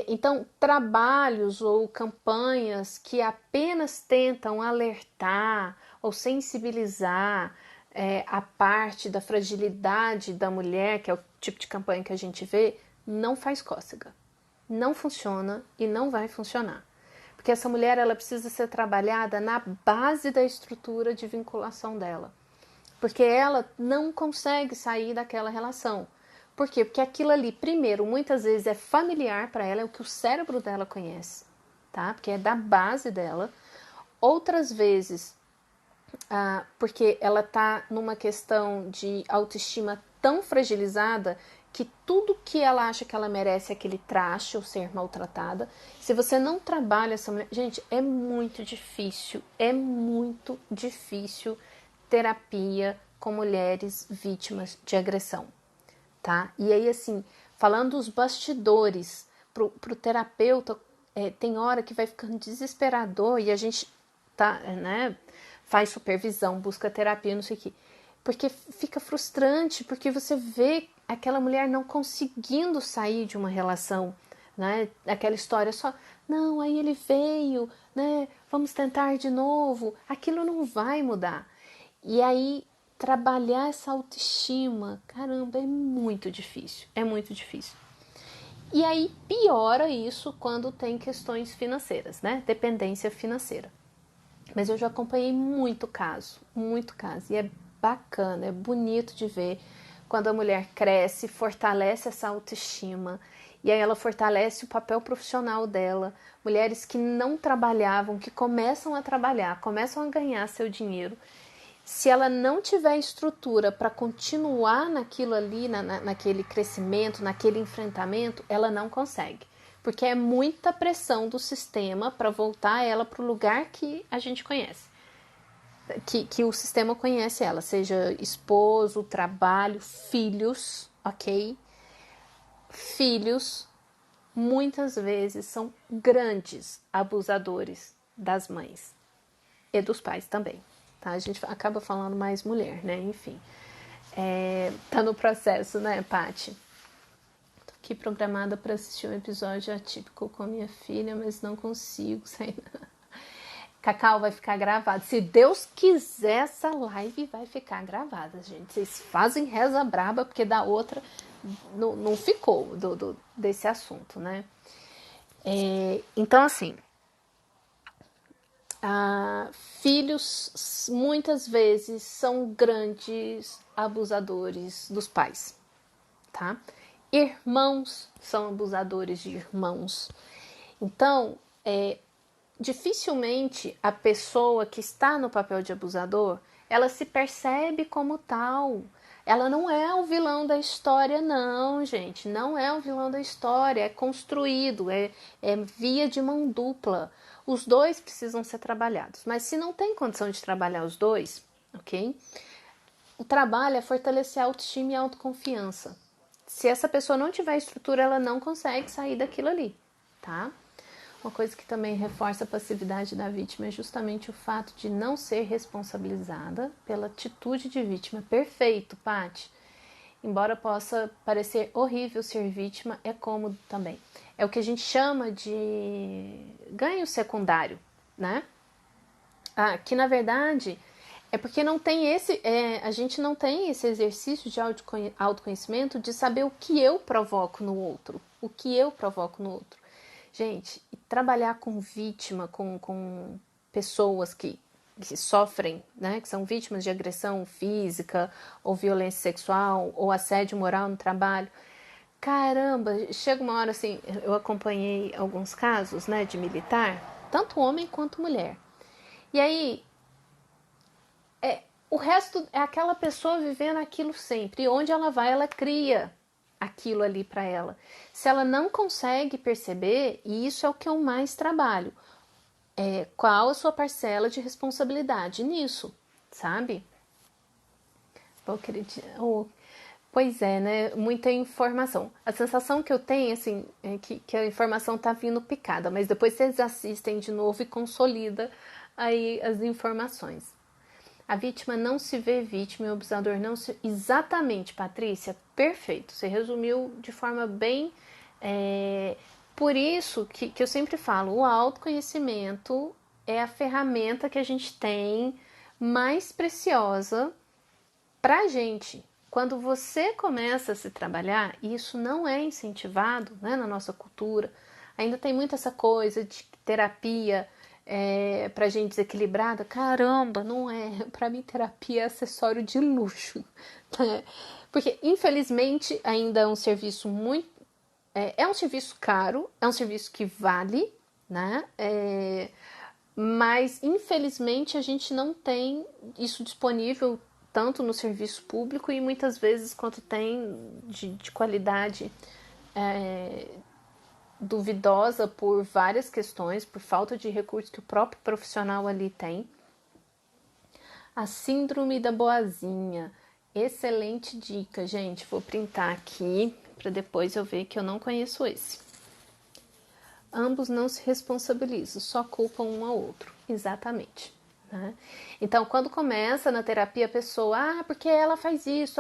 Então, trabalhos ou campanhas que apenas tentam alertar ou sensibilizar a parte da fragilidade da mulher, que é o tipo de campanha que a gente vê, não faz cócega. Não funciona e não vai funcionar. Porque essa mulher ela precisa ser trabalhada na base da estrutura de vinculação dela. Porque ela não consegue sair daquela relação. Por quê? Porque aquilo ali, primeiro, muitas vezes é familiar para ela, é o que o cérebro dela conhece, tá? Porque é da base dela. Outras vezes, porque ela tá numa questão de autoestima tão fragilizada que tudo que ela acha que ela merece é aquele traste ou ser maltratada. Se você não trabalha essa mulher... Gente, é muito difícil terapia com mulheres vítimas de agressão, tá? E aí, assim, falando dos bastidores, pro terapeuta, tem hora que vai ficando desesperador e a gente tá, né, faz supervisão, busca terapia, não sei o quê. Porque fica frustrante, porque você vê aquela mulher não conseguindo sair de uma relação, né? Aquela história só, não, aí ele veio, né? Vamos tentar de novo. Aquilo não vai mudar. E aí trabalhar essa autoestima, caramba, é muito difícil. É muito difícil. E aí piora isso quando tem questões financeiras, né? Dependência financeira. Mas eu já acompanhei muito caso. E é bacana, é bonito de ver quando a mulher cresce, fortalece essa autoestima. E aí ela fortalece o papel profissional dela. Mulheres que não trabalhavam, que começam a trabalhar, começam a ganhar seu dinheiro. Se ela não tiver estrutura para continuar naquilo ali, naquele crescimento, naquele enfrentamento, ela não consegue. Porque é muita pressão do sistema para voltar ela para o lugar que a gente conhece. Que o sistema conhece ela, seja esposo, trabalho, filhos, ok? Filhos, muitas vezes, são grandes abusadores das mães e dos pais também. Tá? A gente acaba falando mais mulher, né? Enfim. Tá no processo, né, Paty? Tô aqui programada para assistir um episódio atípico com minha filha, mas não consigo sair. Cacau, vai ficar gravado. Se Deus quiser, essa live vai ficar gravada, gente. Vocês fazem reza braba, porque da outra não ficou desse assunto, né? Então, assim, filhos muitas vezes são grandes abusadores dos pais, tá? Irmãos são abusadores de irmãos. Então, dificilmente a pessoa que está no papel de abusador, ela se percebe como tal. Ela não é o vilão da história, não, gente. Não é o vilão da história. É construído, é via de mão dupla. Os dois precisam ser trabalhados. Mas se não tem condição de trabalhar os dois, ok? O trabalho é fortalecer a autoestima e a autoconfiança. Se essa pessoa não tiver estrutura, ela não consegue sair daquilo ali, tá? Uma coisa que também reforça a passividade da vítima é justamente o fato de não ser responsabilizada pela atitude de vítima. Perfeito, Paty. Embora possa parecer horrível ser vítima, é cômodo também. É o que a gente chama de ganho secundário, né? Que na verdade É porque não tem a gente não tem esse exercício de autoconhecimento de saber o que eu provoco no outro. O que eu provoco no outro. Gente, trabalhar com vítima, com pessoas que sofrem, né, que são vítimas de agressão física, ou violência sexual, ou assédio moral no trabalho. Caramba, chega uma hora assim, eu acompanhei alguns casos, né, de militar, tanto homem quanto mulher. E aí, o resto é aquela pessoa vivendo aquilo sempre. E onde ela vai, ela cria aquilo ali para ela. Se ela não consegue perceber, e isso é o que eu mais trabalho, qual a sua parcela de responsabilidade nisso, sabe? Pois é, né? Muita informação. A sensação que eu tenho, assim, é que a informação tá vindo picada, mas depois vocês assistem de novo e consolida aí as informações. A vítima não se vê vítima e o abusador não se... Exatamente, Patrícia, perfeito. Você resumiu de forma bem... Por isso que eu sempre falo, o autoconhecimento é a ferramenta que a gente tem mais preciosa pra gente. Quando você começa a se trabalhar, e isso não é incentivado, né, na nossa cultura, ainda tem muito essa coisa de terapia pra gente desequilibrada. Caramba, não é. Pra mim, terapia é acessório de luxo. Né? Porque, infelizmente, ainda é um serviço muito. É um serviço caro, é um serviço que vale, né? Mas, infelizmente, a gente não tem isso disponível tanto no serviço público e muitas vezes quanto tem de qualidade duvidosa por várias questões, por falta de recursos que o próprio profissional ali tem. A síndrome da boazinha. Excelente dica, gente. Vou printar aqui para depois eu ver que eu não conheço esse. Ambos não se responsabilizam, só culpam um ao outro. Exatamente. Né? Então, quando começa na terapia a pessoa, porque ela faz isso,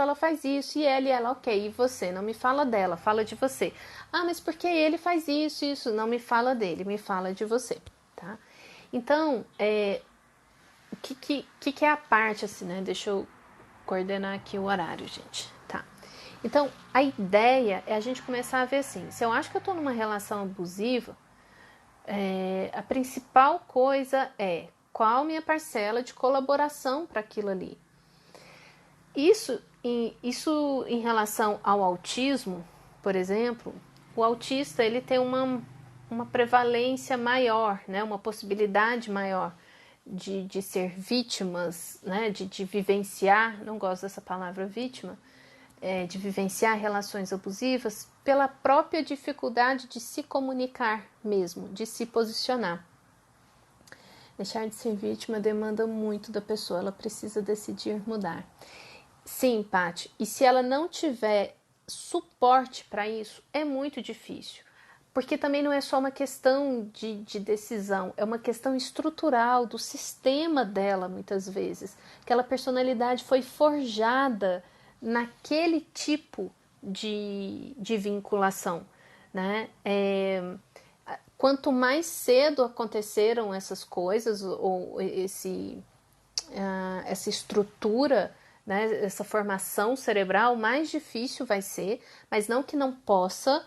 e ela, ok, e você? Não me fala dela, fala de você. Mas porque ele faz isso, não me fala dele, me fala de você, tá? Então, o que é a parte, assim, né? Deixa eu coordenar aqui o horário, gente, tá? Então, a ideia é a gente começar a ver assim, se eu acho que eu tô numa relação abusiva, a principal coisa é qual minha parcela de colaboração para aquilo ali. Isso em relação ao autismo, por exemplo, o autista ele tem uma prevalência maior, né, uma possibilidade maior de ser vítimas, né, de vivenciar, não gosto dessa palavra vítima, de vivenciar relações abusivas pela própria dificuldade de se comunicar mesmo, de se posicionar. Deixar de ser vítima demanda muito da pessoa, ela precisa decidir mudar. Sim, Paty, e se ela não tiver suporte para isso, é muito difícil. Porque também não é só uma questão de decisão, é uma questão estrutural do sistema dela, muitas vezes. Aquela personalidade foi forjada naquele tipo de vinculação. Né? Quanto mais cedo aconteceram essas coisas, ou essa estrutura, né, essa formação cerebral, mais difícil vai ser, mas não que não possa.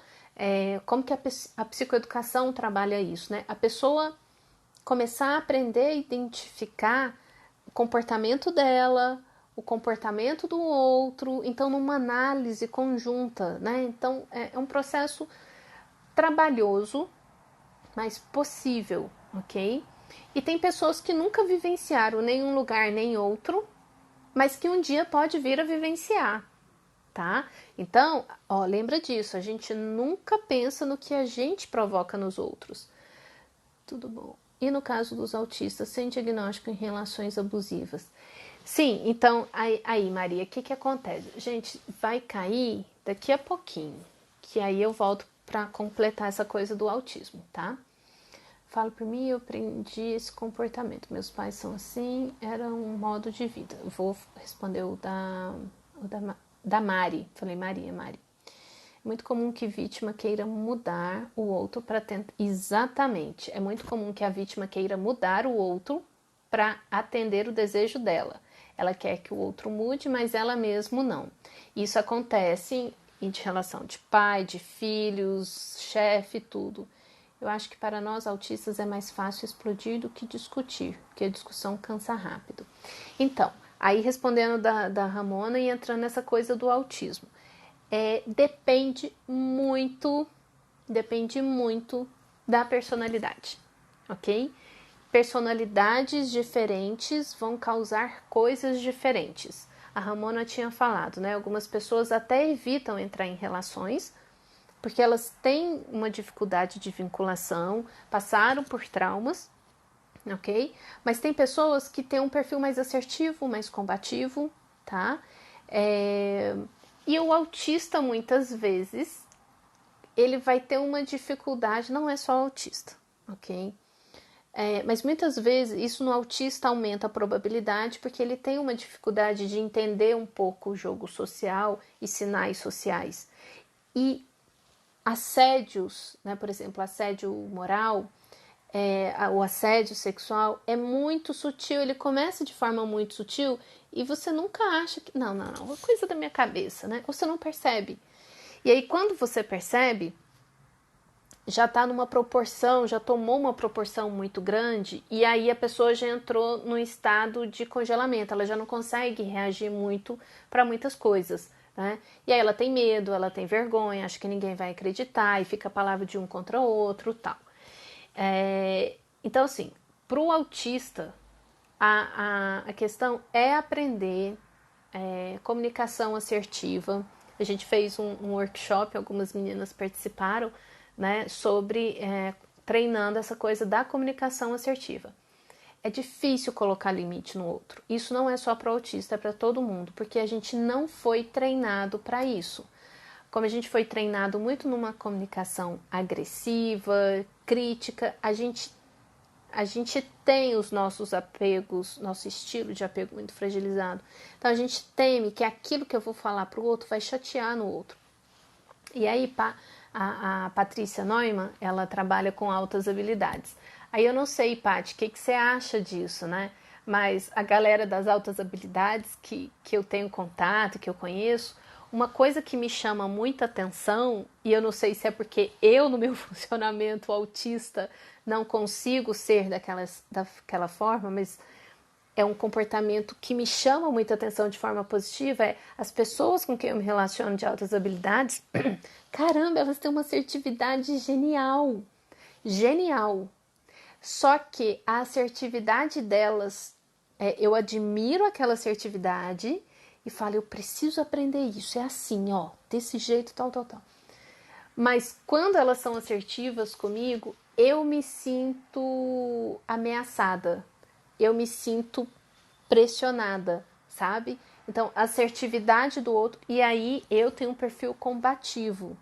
Como que a psicoeducação trabalha isso, né? A pessoa começar a aprender a identificar o comportamento dela, o comportamento do outro, então numa análise conjunta, né? Então é um processo trabalhoso, mas possível, ok? E tem pessoas que nunca vivenciaram nenhum lugar nem outro, mas que um dia pode vir a vivenciar, tá? Então, lembra disso, a gente nunca pensa no que a gente provoca nos outros. Tudo bom. E no caso dos autistas, sem diagnóstico em relações abusivas? Sim, então, aí Maria, o que acontece? Gente, vai cair daqui a pouquinho, que aí eu volto para completar essa coisa do autismo, tá? Falo por mim, eu aprendi esse comportamento. Meus pais são assim, era um modo de vida. Eu vou responder o da Mari. Falei Maria, Mari. É muito comum que vítima queira mudar o outro para tentar... Exatamente. É muito comum que a vítima queira mudar o outro para atender o desejo dela. Ela quer que o outro mude, mas ela mesma não. Isso acontece em relação de pai, de filhos, chefe, tudo. Eu acho que para nós autistas é mais fácil explodir do que discutir, porque a discussão cansa rápido. Então, aí respondendo da Ramona e entrando nessa coisa do autismo. Depende muito da personalidade, ok? Personalidades diferentes vão causar coisas diferentes. A Ramona tinha falado, né? Algumas pessoas até evitam entrar em relações porque elas têm uma dificuldade de vinculação, passaram por traumas, ok? Mas tem pessoas que têm um perfil mais assertivo, mais combativo, tá? E o autista, muitas vezes, ele vai ter uma dificuldade, não é só autista, ok? Mas muitas vezes isso no autista aumenta a probabilidade porque ele tem uma dificuldade de entender um pouco o jogo social e sinais sociais. E assédios, né, por exemplo, assédio moral, o assédio sexual é muito sutil, ele começa de forma muito sutil e você nunca acha que, não, é coisa da minha cabeça, né? Você não percebe. E aí quando você percebe, já está numa proporção, já tomou uma proporção muito grande e aí a pessoa já entrou num estado de congelamento, ela já não consegue reagir muito para muitas coisas, né? E aí ela tem medo, ela tem vergonha, acha que ninguém vai acreditar e fica a palavra de um contra o outro, tal. Então assim, para o autista a questão é aprender comunicação assertiva. A gente fez um workshop, algumas meninas participaram, né, sobre treinando essa coisa da comunicação assertiva. É difícil colocar limite no outro. Isso não é só para o autista, é para todo mundo, porque a gente não foi treinado para isso. Como a gente foi treinado muito numa comunicação agressiva, crítica, a gente tem os nossos apegos, nosso estilo de apego muito fragilizado. Então a gente teme que aquilo que eu vou falar para o outro vai chatear no outro. E aí a Patrícia Neumann, ela trabalha com altas habilidades. Aí eu não sei, Paty, o que você acha disso, né? Mas a galera das altas habilidades que eu tenho contato, que eu conheço, uma coisa que me chama muita atenção, e eu não sei se é porque eu, no meu funcionamento autista, não consigo ser daquela forma, mas é um comportamento que me chama muita atenção de forma positiva, as pessoas com quem eu me relaciono de altas habilidades, caramba, elas têm uma assertividade genial. Genial. Só que a assertividade delas, eu admiro aquela assertividade e falo, eu preciso aprender isso, é assim, ó, desse jeito, tal. Mas quando elas são assertivas comigo, eu me sinto ameaçada, eu me sinto pressionada, sabe? Então, assertividade do outro, e aí eu tenho um perfil combativo.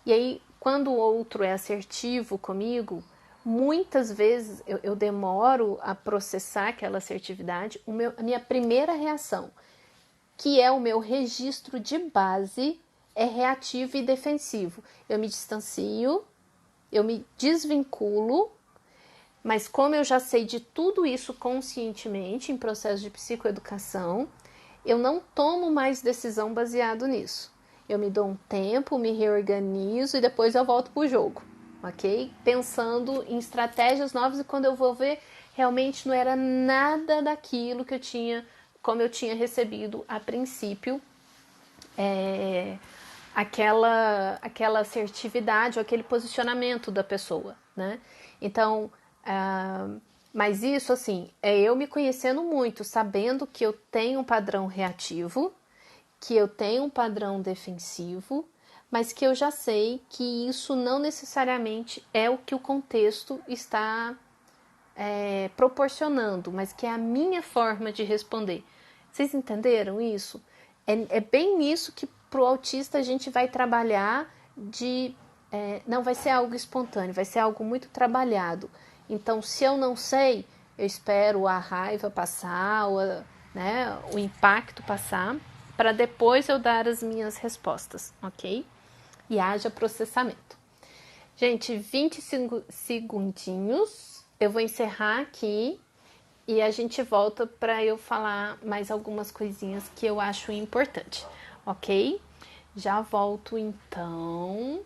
E aí, quando o outro é assertivo comigo, muitas vezes eu demoro a processar aquela assertividade. A minha primeira reação, que é o meu registro de base, é reativo e defensivo. Eu me distancio, eu me desvinculo, mas como eu já sei de tudo isso conscientemente em processo de psicoeducação, eu não tomo mais decisão baseado nisso. Eu me dou um tempo, me reorganizo e depois eu volto pro jogo, ok? Pensando em estratégias novas e quando eu vou ver, realmente não era nada daquilo que eu tinha, como eu tinha recebido a princípio, aquela assertividade ou aquele posicionamento da pessoa, né? Então, mas isso, assim, é eu me conhecendo muito, sabendo que eu tenho um padrão reativo, que eu tenho um padrão defensivo, mas que eu já sei que isso não necessariamente é o que o contexto está proporcionando, mas que é a minha forma de responder. Vocês entenderam isso? É bem nisso que pro autista a gente vai trabalhar não vai ser algo espontâneo, vai ser algo muito trabalhado. Então, se eu não sei, eu espero a raiva passar, o impacto passar, para depois eu dar as minhas respostas, ok? E haja processamento. Gente, 25 segundinhos. Eu vou encerrar aqui e a gente volta para eu falar mais algumas coisinhas que eu acho importante, ok? Já volto então.